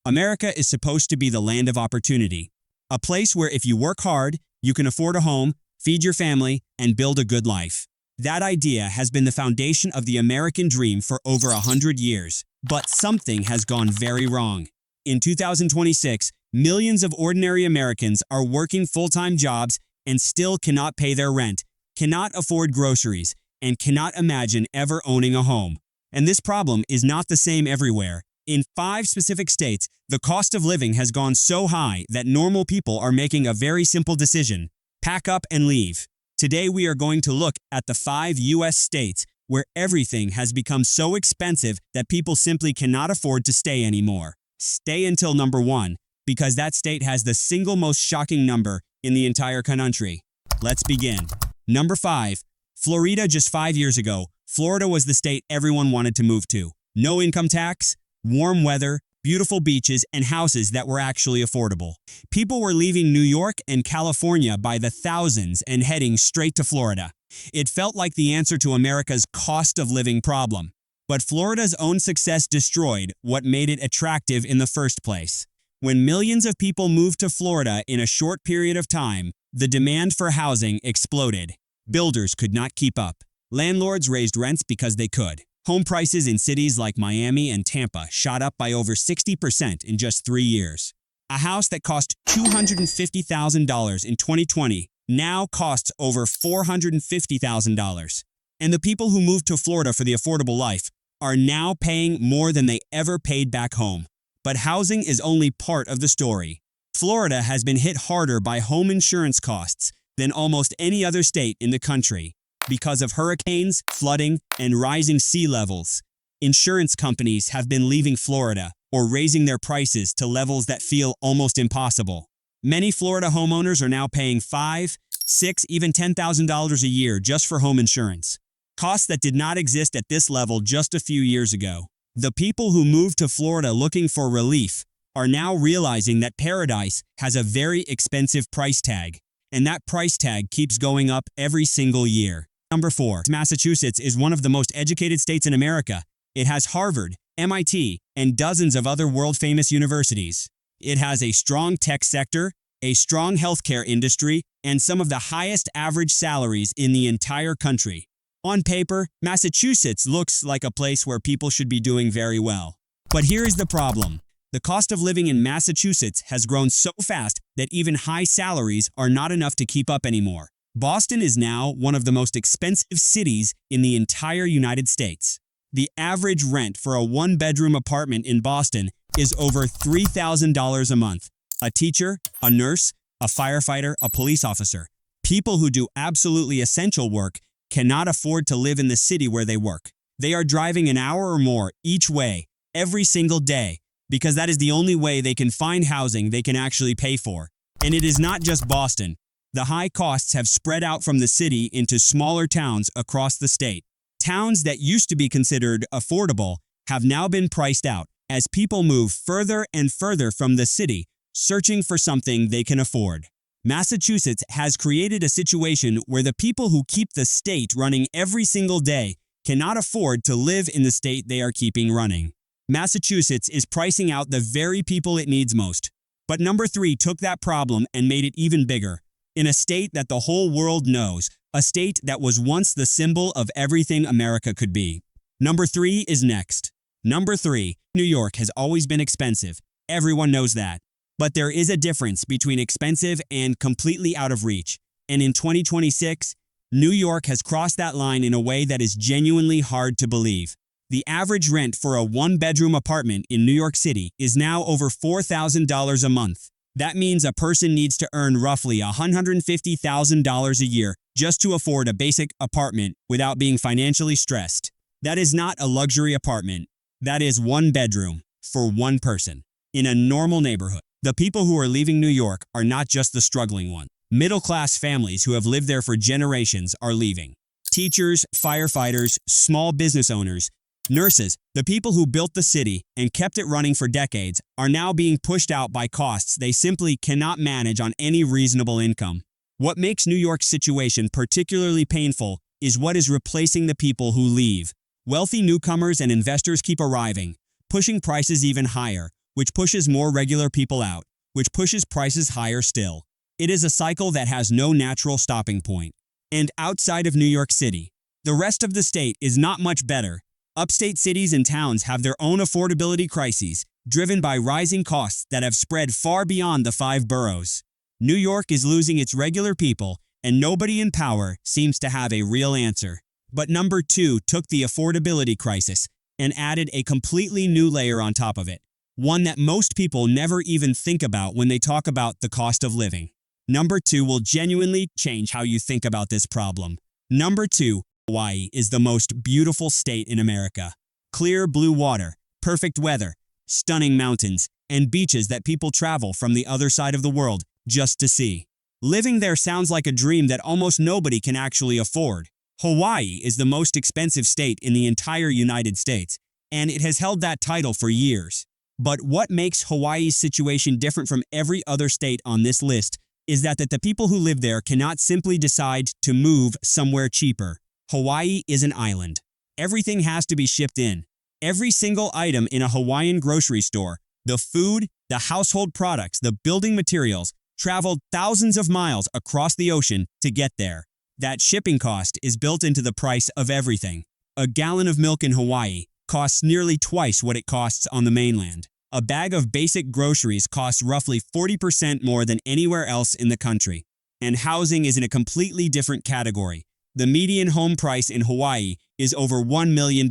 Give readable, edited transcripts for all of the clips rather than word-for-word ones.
America is supposed to be the land of opportunity, a place where if you work hard, you can afford a home, feed your family, and build a good life. That idea has been the foundation of the American dream for over 100 years, but something has gone very wrong. In 2026, millions of ordinary Americans are working full-time jobs and still cannot pay their rent, cannot afford groceries, and cannot imagine ever owning a home. And this problem is not the same everywhere. In 5 specific states, the cost of living has gone so high that normal people are making a very simple decision: pack up and leave. Today we are going to look at the 5 U.S. states where everything has become so expensive that people simply cannot afford to stay anymore. Stay until number 1, because that state has the single most shocking number in the entire country. Let's begin. Number 5. Florida. Just 5 years ago, Florida was the state everyone wanted to move to. No income tax, warm weather, beautiful beaches, and houses that were actually affordable. People were leaving New York and California by the thousands and heading straight to Florida. It felt like the answer to America's cost of living problem. But Florida's own success destroyed what made it attractive in the first place. When millions of people moved to Florida in a short period of time, the demand for housing exploded. Builders could not keep up. Landlords raised rents because they could. Home prices in cities like Miami and Tampa shot up by over 60% in just 3 years. A house that cost $250,000 in 2020 now costs over $450,000. And the people who moved to Florida for the affordable life are now paying more than they ever paid back home. But housing is only part of the story. Florida has been hit harder by home insurance costs than almost any other state in the country. Because of hurricanes, flooding, and rising sea levels, insurance companies have been leaving Florida or raising their prices to levels that feel almost impossible. Many Florida homeowners are now paying $5,000, $6,000, even $10,000 a year just for home insurance. Costs that did not exist at this level just a few years ago. The people who moved to Florida looking for relief are now realizing that paradise has a very expensive price tag, and that price tag keeps going up every single year. Number 4. Massachusetts is one of the most educated states in America. It has Harvard, MIT, and dozens of other world-famous universities. It has a strong tech sector, a strong healthcare industry, and some of the highest average salaries in the entire country. On paper, Massachusetts looks like a place where people should be doing very well. But here is the problem. The cost of living in Massachusetts has grown so fast that even high salaries are not enough to keep up anymore. Boston is now one of the most expensive cities in the entire United States. The average rent for a 1-bedroom apartment in Boston is over $3,000 a month. A teacher, a nurse, a firefighter, a police officer, people who do absolutely essential work cannot afford to live in the city where they work. They are driving an hour or more each way every single day because that is the only way they can find housing they can actually pay for. And it is not just Boston. The high costs have spread out from the city into smaller towns across the state. Towns that used to be considered affordable have now been priced out as people move further and further from the city, searching for something they can afford. Massachusetts has created a situation where the people who keep the state running every single day cannot afford to live in the state they are keeping running. Massachusetts is pricing out the very people it needs most. But number 3 took that problem and made it even bigger. In a state that the whole world knows, a state that was once the symbol of everything America could be. Number 3 is next. Number 3, New York has always been expensive. Everyone knows that. But there is a difference between expensive and completely out of reach. And in 2026, New York has crossed that line in a way that is genuinely hard to believe. The average rent for a 1-bedroom apartment in New York City is now over $4,000 a month. That means a person needs to earn roughly $150,000 a year just to afford a basic apartment without being financially stressed. That is not a luxury apartment. That is 1 bedroom for 1 person in a normal neighborhood. The people who are leaving New York are not just the struggling ones. Middle-class families who have lived there for generations are leaving. Teachers, firefighters, small business owners, nurses, the people who built the city and kept it running for decades are now being pushed out by costs they simply cannot manage on any reasonable income. What makes New York's situation particularly painful is what is replacing the people who leave. Wealthy newcomers and investors keep arriving, pushing prices even higher, which pushes more regular people out, which pushes prices higher still. It is a cycle that has no natural stopping point. And outside of New York City, the rest of the state is not much better. Upstate cities and towns have their own affordability crises, driven by rising costs that have spread far beyond the 5 boroughs. New York is losing its regular people, and nobody in power seems to have a real answer. But number 2 took the affordability crisis and added a completely new layer on top of it, one that most people never even think about when they talk about the cost of living. Number 2 will genuinely change how you think about this problem. Number 2, Hawaii is the most beautiful state in America. Clear blue water, perfect weather, stunning mountains, and beaches that people travel from the other side of the world just to see. Living there sounds like a dream that almost nobody can actually afford. Hawaii is the most expensive state in the entire United States, and it has held that title for years. But what makes Hawaii's situation different from every other state on this list is that the people who live there cannot simply decide to move somewhere cheaper. Hawaii is an island. Everything has to be shipped in. Every single item in a Hawaiian grocery store, the food, the household products, the building materials, traveled thousands of miles across the ocean to get there. That shipping cost is built into the price of everything. A gallon of milk in Hawaii costs nearly twice what it costs on the mainland. A bag of basic groceries costs roughly 40% more than anywhere else in the country. And housing is in a completely different category. The median home price in Hawaii is over $1 million.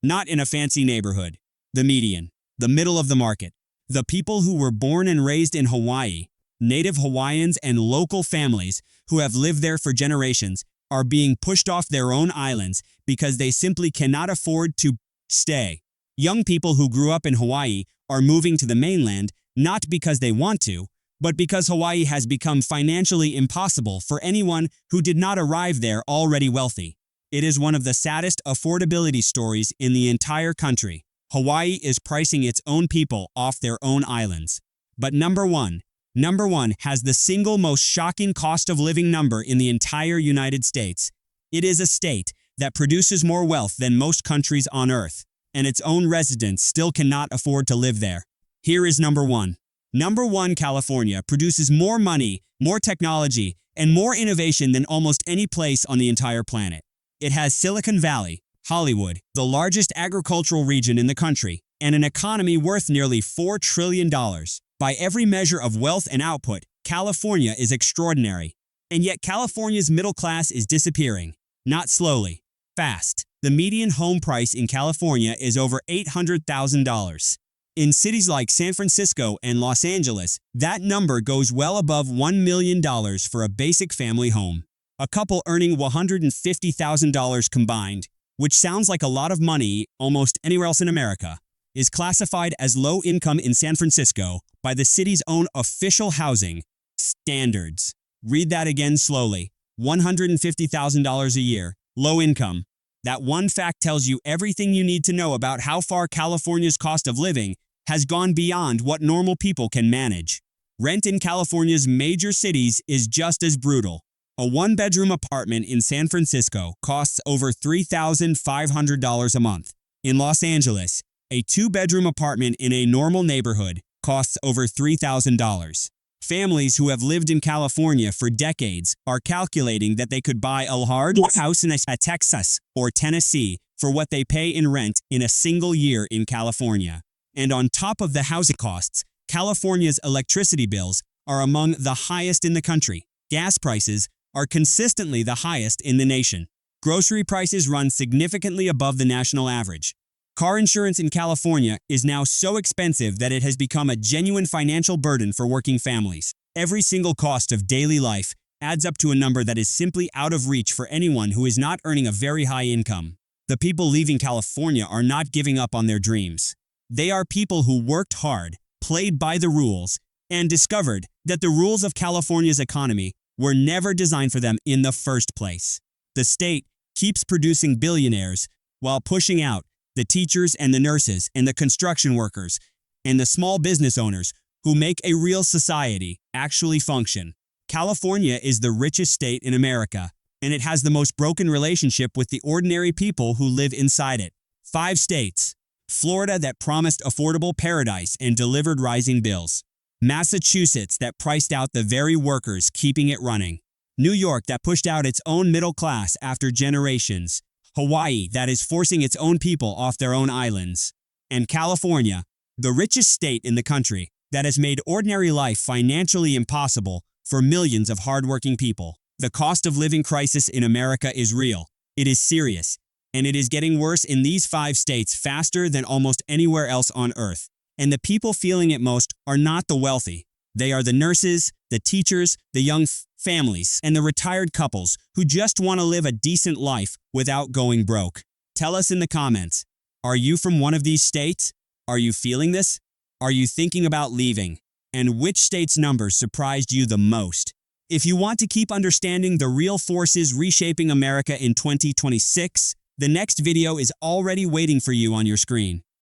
Not in a fancy neighborhood. The median. The middle of the market. The people who were born and raised in Hawaii, native Hawaiians and local families who have lived there for generations, are being pushed off their own islands because they simply cannot afford to stay. Young people who grew up in Hawaii are moving to the mainland not because they want to, but because Hawaii has become financially impossible for anyone who did not arrive there already wealthy. It is one of the saddest affordability stories in the entire country. Hawaii is pricing its own people off their own islands. But number one has the single most shocking cost of living number in the entire United States. It is a state that produces more wealth than most countries on earth, and its own residents still cannot afford to live there. Here is number 1. Number 1, California produces more money, more technology, and more innovation than almost any place on the entire planet. It has Silicon Valley, Hollywood, the largest agricultural region in the country, and an economy worth nearly $4 trillion. By every measure of wealth and output, California is extraordinary. And yet California's middle class is disappearing. Not slowly. Fast. The median home price in California is over $800,000. In cities like San Francisco and Los Angeles, that number goes well above $1 million for a basic family home. A couple earning $150,000 combined, which sounds like a lot of money almost anywhere else in America, is classified as low income in San Francisco by the city's own official housing standards. Read that again slowly. $150,000 a year, low income. That one fact tells you everything you need to know about how far California's cost of living has gone beyond what normal people can manage. Rent in California's major cities is just as brutal. A one-bedroom apartment in San Francisco costs over $3,500 a month. In Los Angeles, a two-bedroom apartment in a normal neighborhood costs over $3,000. Families who have lived in California for decades are calculating that they could buy a large house in Texas or Tennessee for what they pay in rent in a single year in California. And on top of the housing costs, California's electricity bills are among the highest in the country. Gas prices are consistently the highest in the nation. Grocery prices run significantly above the national average. Car insurance in California is now so expensive that it has become a genuine financial burden for working families. Every single cost of daily life adds up to a number that is simply out of reach for anyone who is not earning a very high income. The people leaving California are not giving up on their dreams. They are people who worked hard, played by the rules, and discovered that the rules of California's economy were never designed for them in the first place. The state keeps producing billionaires while pushing out the teachers and the nurses and the construction workers and the small business owners who make a real society actually function. California is the richest state in America, and it has the most broken relationship with the ordinary people who live inside it. 5 states. Florida that promised affordable paradise and delivered rising bills. Massachusetts that priced out the very workers keeping it running. New York that pushed out its own middle class after generations. Hawaii that is forcing its own people off their own islands. And California, the richest state in the country, that has made ordinary life financially impossible for millions of hardworking people. The cost of living crisis in America is real. It is serious. And it is getting worse in these 5 states faster than almost anywhere else on earth. And the people feeling it most are not the wealthy. They are the nurses, the teachers, the young families, and the retired couples who just want to live a decent life without going broke. Tell us in the comments, are you from one of these states? Are you feeling this? Are you thinking about leaving? And which state's numbers surprised you the most? If you want to keep understanding the real forces reshaping America in 2026, the next video is already waiting for you on your screen.